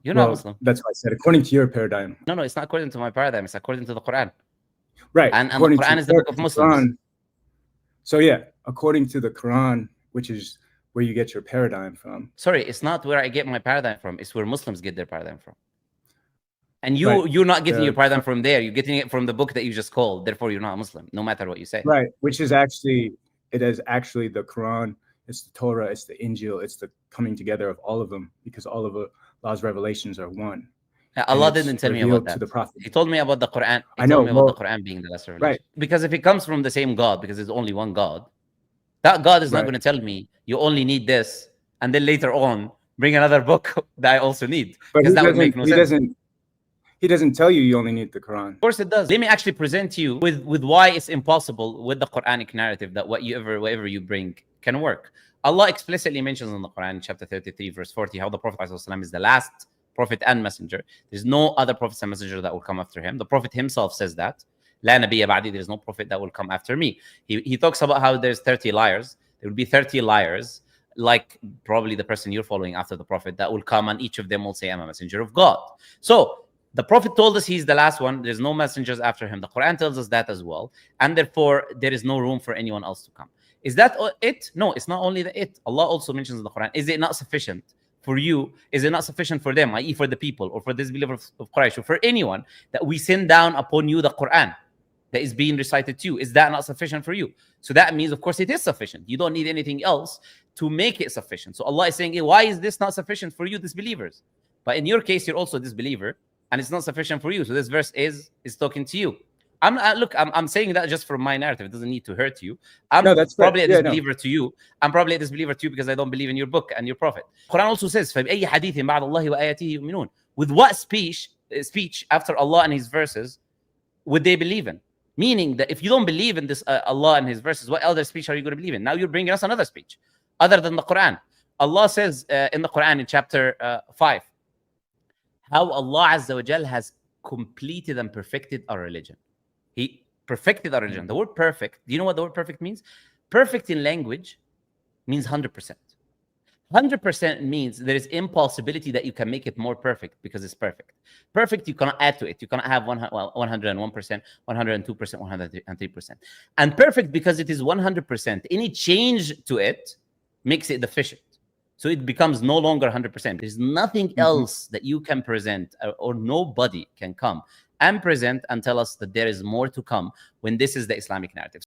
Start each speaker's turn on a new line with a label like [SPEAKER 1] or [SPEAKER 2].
[SPEAKER 1] You're not Muslim.
[SPEAKER 2] That's why I said according to your paradigm.
[SPEAKER 1] No, it's not according to my paradigm. It's according to the Quran.
[SPEAKER 2] Right.
[SPEAKER 1] And the Quran is the book of Muslims.
[SPEAKER 2] Quran, so yeah, according to the Quran, which is where you get your paradigm from.
[SPEAKER 1] Sorry, it's not where I get my paradigm from. It's where Muslims get their paradigm from. And you're not getting your paradigm from there. You're getting it from the book that you just called. Therefore, you're not a Muslim, no matter what you say.
[SPEAKER 2] Right, which is actually, it is actually the Quran, it's the Torah, it's the Injil, it's the coming together of all of them, because all of Allah's revelations are one.
[SPEAKER 1] Allah didn't tell me about that.
[SPEAKER 2] To the Prophet.
[SPEAKER 1] He told me about the Quran.
[SPEAKER 2] I know.
[SPEAKER 1] Told me about the Quran being the last revelation.
[SPEAKER 2] Right.
[SPEAKER 1] Because if it comes from the same God, because there's only one God, that God is not going to tell me you only need this, and then later on bring another book that I also need. Because that would make no sense.
[SPEAKER 2] He doesn't tell you only need the Quran.
[SPEAKER 1] Of course it does. Let me actually present you with why it's impossible with the Quranic narrative that whatever you bring can work. Allah explicitly mentions in the Quran, chapter 33, verse 40, how the Prophet ﷺ is the last prophet and messenger. There's no other prophet and messenger that will come after him. The Prophet himself says that. La nabiyya ba'di, there's no prophet that will come after me. He talks about how there's 30 liars. There will be 30 liars, like probably the person you're following after the Prophet, that will come, and each of them will say, I'm a messenger of God. So the Prophet told us he's the last one. There's no messengers after him. The Quran tells us that as well. And therefore, there is no room for anyone else to come. Is that it? No, it's not only it. Allah also mentions in the Quran, is it not sufficient for you? Is it not sufficient for them, i.e. for the people, or for this believer of Quraysh, or for anyone, that we send down upon you the Quran that is being recited to you? Is that not sufficient for you? So that means, of course, it is sufficient. You don't need anything else to make it sufficient. So Allah is saying, why is this not sufficient for you, disbelievers? But in your case, you're also a disbeliever, and it's not sufficient for you. So this verse is talking to you. I'm saying that just from my narrative. It doesn't need to hurt you. That's probably a disbeliever to you. I'm probably a disbeliever to you because I don't believe in your book and your prophet. Quran also says, فَبِأَيِّ حَدِيثٍ بَعْدَ اللَّهِ وَآيَاتِهِ يُؤْمِنُونَ. With what speech after Allah and His verses would they believe in? Meaning that if you don't believe in this Allah and His verses, what other speech are you going to believe in? Now you're bringing us another speech other than the Quran. Allah says in the Quran in chapter 5, how Allah Azza wa Jal has completed and perfected our religion. He perfected our religion. The word perfect, do you know what the word perfect means? Perfect in language means 100%. 100% means there is impossibility that you can make it more perfect because it's perfect. Perfect, you cannot add to it. You cannot have 101%, 102%, 103%. And perfect, because it is 100%, any change to it makes it deficient. So it becomes no longer 100%. There's nothing else that you can present, or nobody can come and present and tell us that there is more to come when this is the Islamic narrative.